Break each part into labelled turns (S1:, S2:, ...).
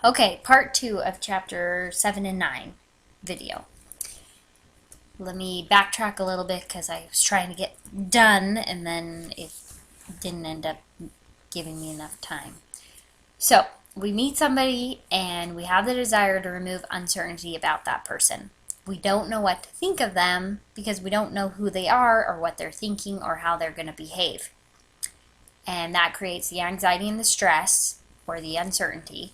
S1: Okay, part 2 of chapter 7 and 9 video. Let me backtrack a little bit because I was trying to get done and then it didn't end up giving me enough time. So, we meet somebody and we have the desire to remove uncertainty about that person. We don't know what to think of them because we don't know who they are or what they're thinking or how they're going to behave. And that creates the anxiety and the stress or the uncertainty.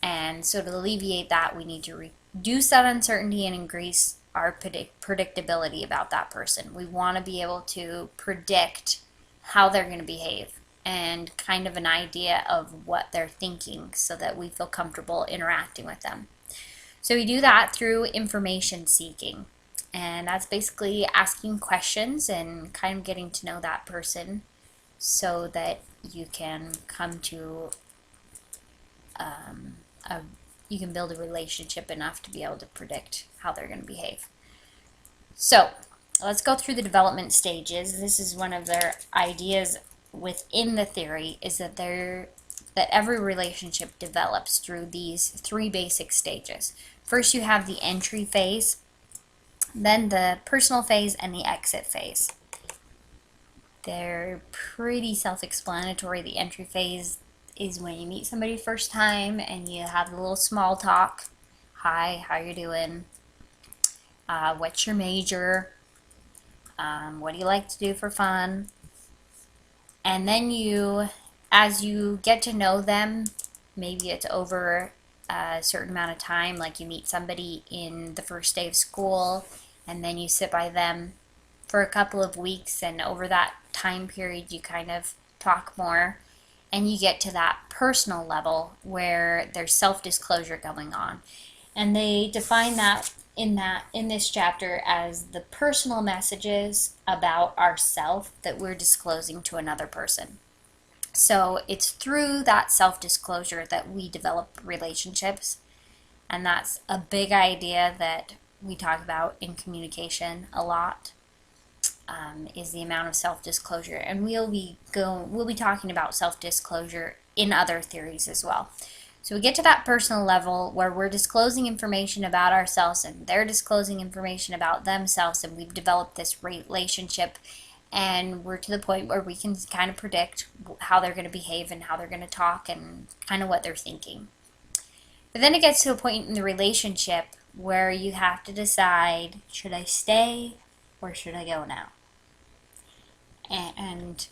S1: And so to alleviate that, we need to reduce that uncertainty and increase our predictability about that person. We want to be able to predict how they're going to behave and kind of an idea of what they're thinking so that we feel comfortable interacting with them. So we do that through information seeking. And that's basically asking questions and kind of getting to know that person so that you can come to you can build a relationship enough to be able to predict how they're going to behave. So let's go through the development stages. This is one of their ideas within the theory, is that every relationship develops through these 3 basic stages. First you have the entry phase, then the personal phase, and the exit phase. They're pretty self-explanatory. The entry phase is when you meet somebody first time and you have a little small talk. Hi, how you doing? What's your major? What do you like to do for fun? And then as you get to know them, maybe it's over a certain amount of time, like you meet somebody in the first day of school and then you sit by them for a couple of weeks, and over that time period you kind of talk more. And you get to that personal level where there's self-disclosure going on. And they define that in this chapter as the personal messages about ourself that we're disclosing to another person. So it's through that self-disclosure that we develop relationships. And that's a big idea that we talk about in communication a lot. Is the amount of self-disclosure, and we'll be talking about self-disclosure in other theories as well. So we get to that personal level where we're disclosing information about ourselves and they're disclosing information about themselves, and we've developed this relationship, and we're to the point where we can kind of predict how they're going to behave and how they're going to talk and kind of what they're thinking. But then it gets to a point in the relationship where you have to decide, should I stay or should I go now? And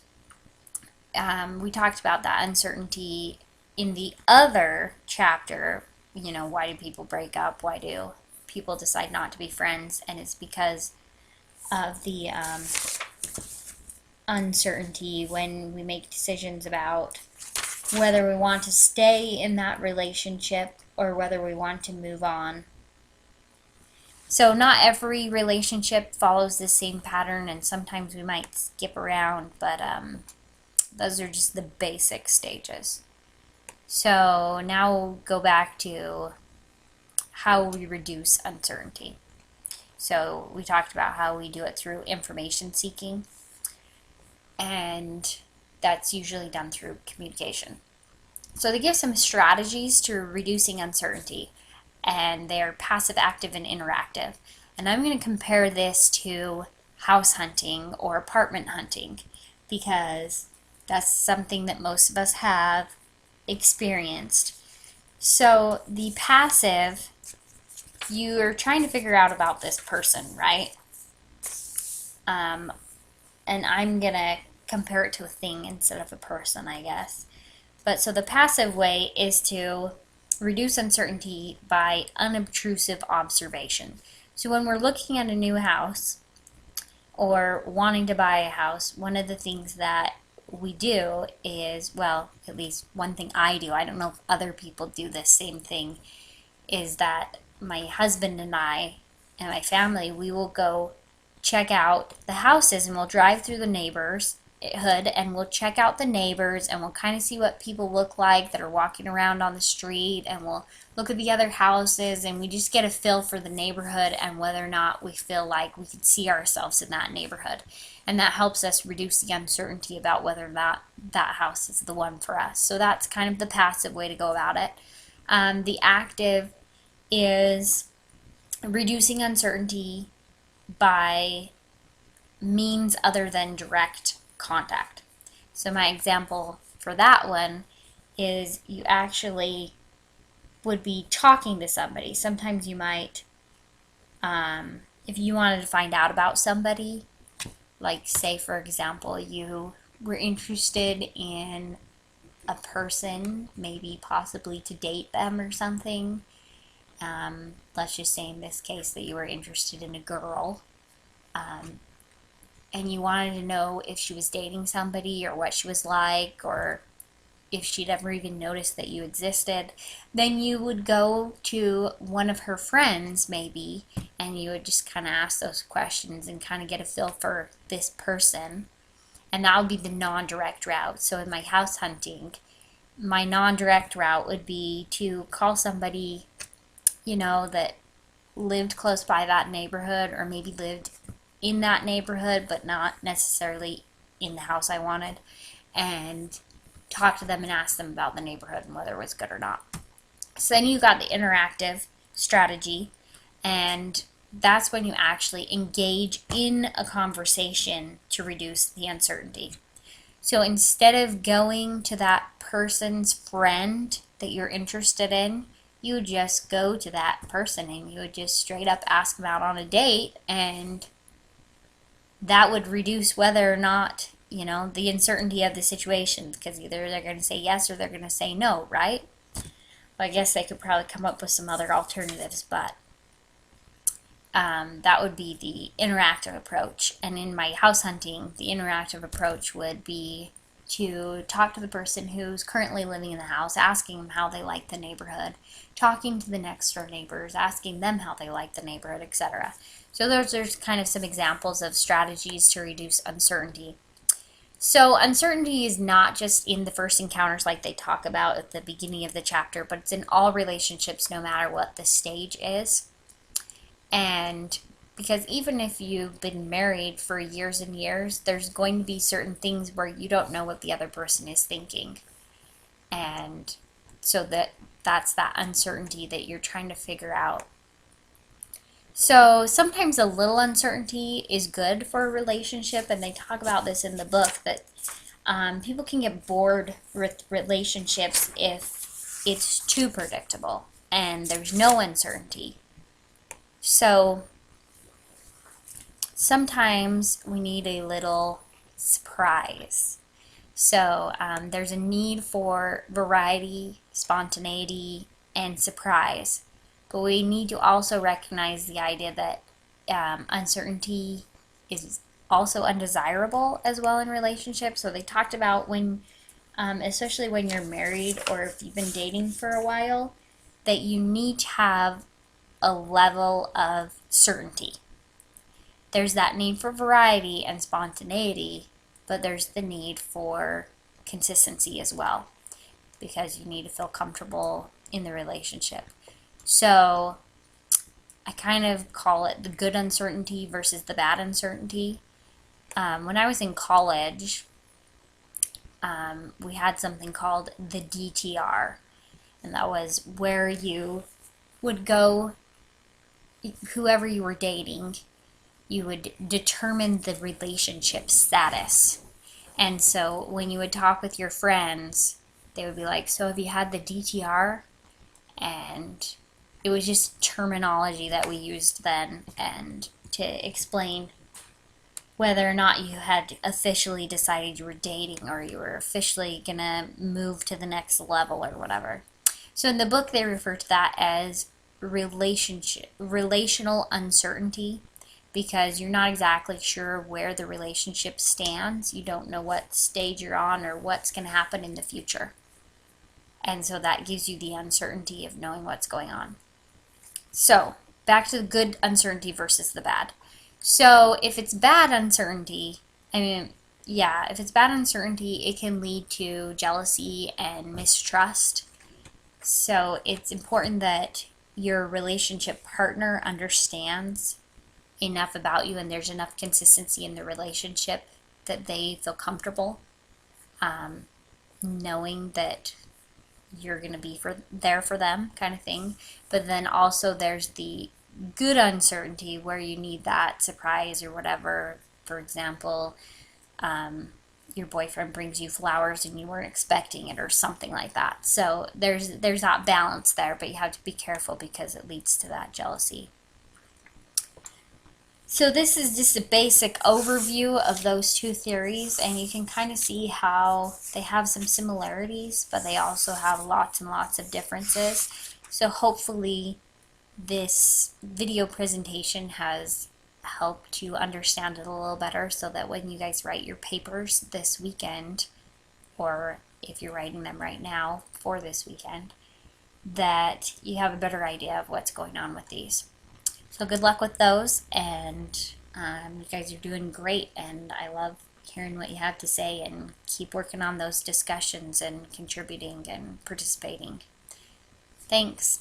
S1: we talked about that uncertainty in the other chapter. You know, why do people break up? Why do people decide not to be friends? And it's because of the uncertainty when we make decisions about whether we want to stay in that relationship or whether we want to move on. So not every relationship follows the same pattern, and sometimes we might skip around, but those are just the basic stages. So now we'll go back to how we reduce uncertainty. So we talked about how we do it through information seeking, and that's usually done through communication. So they give some strategies to reducing uncertainty, and they're passive, active, and interactive. And I'm going to compare this to house hunting or apartment hunting because that's something that most of us have experienced. So the passive, you're trying to figure out about this person, right? And I'm going to compare it to a thing instead of a person, I guess. But so the passive way is to reduce uncertainty by unobtrusive observation. So when we're looking at a new house or wanting to buy a house, one of the things that we do is, well, at least one thing I do, I don't know if other people do this same thing, is that my husband and I and my family, we will go check out the houses, and we'll drive through the neighborhood, and we'll check out the neighbors, and we'll kind of see what people look like that are walking around on the street, and we'll look at the other houses, and we just get a feel for the neighborhood and whether or not we feel like we could see ourselves in that neighborhood. And that helps us reduce the uncertainty about whether or not that house is the one for us. So that's kind of the passive way to go about it. The active is reducing uncertainty by means other than direct contact. So my example for that one is you actually would be talking to somebody. Sometimes you might, if you wanted to find out about somebody, like say for example, you were interested in a person, maybe possibly to date them or something. Let's just say in this case that you were interested in a girl, and you wanted to know if she was dating somebody or what she was like, or if she'd ever even noticed that you existed, then you would go to one of her friends maybe, and you would just kind of ask those questions and kind of get a feel for this person. And that would be the non-direct route. So in my house hunting, my non-direct route would be to call somebody, that lived close by that neighborhood, or maybe lived in that neighborhood but not necessarily in the house I wanted, and talk to them and ask them about the neighborhood and whether it was good or not. So then you got the interactive strategy, and that's when you actually engage in a conversation to reduce the uncertainty. So instead of going to that person's friend that you're interested in, you would just go to that person and you would just straight up ask them out on a date, and that would reduce whether or not, the uncertainty of the situation, because either they're going to say yes or they're going to say no, right? Well, I guess they could probably come up with some other alternatives, but that would be the interactive approach. And in my house hunting, the interactive approach would be to talk to the person who's currently living in the house, asking them how they like the neighborhood, talking to the next door neighbors, asking them how they like the neighborhood, etc. So there's kind of some examples of strategies to reduce uncertainty. So uncertainty is not just in the first encounters like they talk about at the beginning of the chapter, but it's in all relationships no matter what the stage is. And because even if you've been married for years and years, there's going to be certain things where you don't know what the other person is thinking. And so that's that uncertainty that you're trying to figure out. So sometimes a little uncertainty is good for a relationship, and they talk about this in the book, that people can get bored with relationships if it's too predictable and there's no uncertainty. So sometimes we need a little surprise. So there's a need for variety, spontaneity, and surprise. But we need to also recognize the idea that uncertainty is also undesirable as well in relationships. So they talked about when, especially when you're married or if you've been dating for a while, that you need to have a level of certainty. There's that need for variety and spontaneity, but there's the need for consistency as well, because you need to feel comfortable in the relationship. So I kind of call it the good uncertainty versus the bad uncertainty. When I was in college, we had something called the DTR, and that was where you would go, whoever you were dating, you would determine the relationship status. And so when you would talk with your friends, they would be like, so have you had the DTR? And it was just terminology that we used then, and to explain whether or not you had officially decided you were dating or you were officially going to move to the next level or whatever. So in the book they refer to that as relational uncertainty, because you're not exactly sure where the relationship stands. You don't know what stage you're on or what's going to happen in the future. And so that gives you the uncertainty of knowing what's going on. So back to the good uncertainty versus the bad. So if it's bad uncertainty, if it's bad uncertainty, it can lead to jealousy and mistrust. So it's important that your relationship partner understands enough about you and there's enough consistency in the relationship that they feel comfortable knowing that you're going to be there for them kind of thing. But then also there's the good uncertainty where you need that surprise or whatever. For example, your boyfriend brings you flowers and you weren't expecting it or something like that. So there's that balance there, but you have to be careful because it leads to that jealousy. So this is just a basic overview of those two theories, and you can kind of see how they have some similarities, but they also have lots and lots of differences. So hopefully this video presentation has helped you understand it a little better so that when you guys write your papers this weekend, or if you're writing them right now for this weekend, that you have a better idea of what's going on with these. So good luck with those, and you guys are doing great, and I love hearing what you have to say, and keep working on those discussions and contributing and participating. Thanks.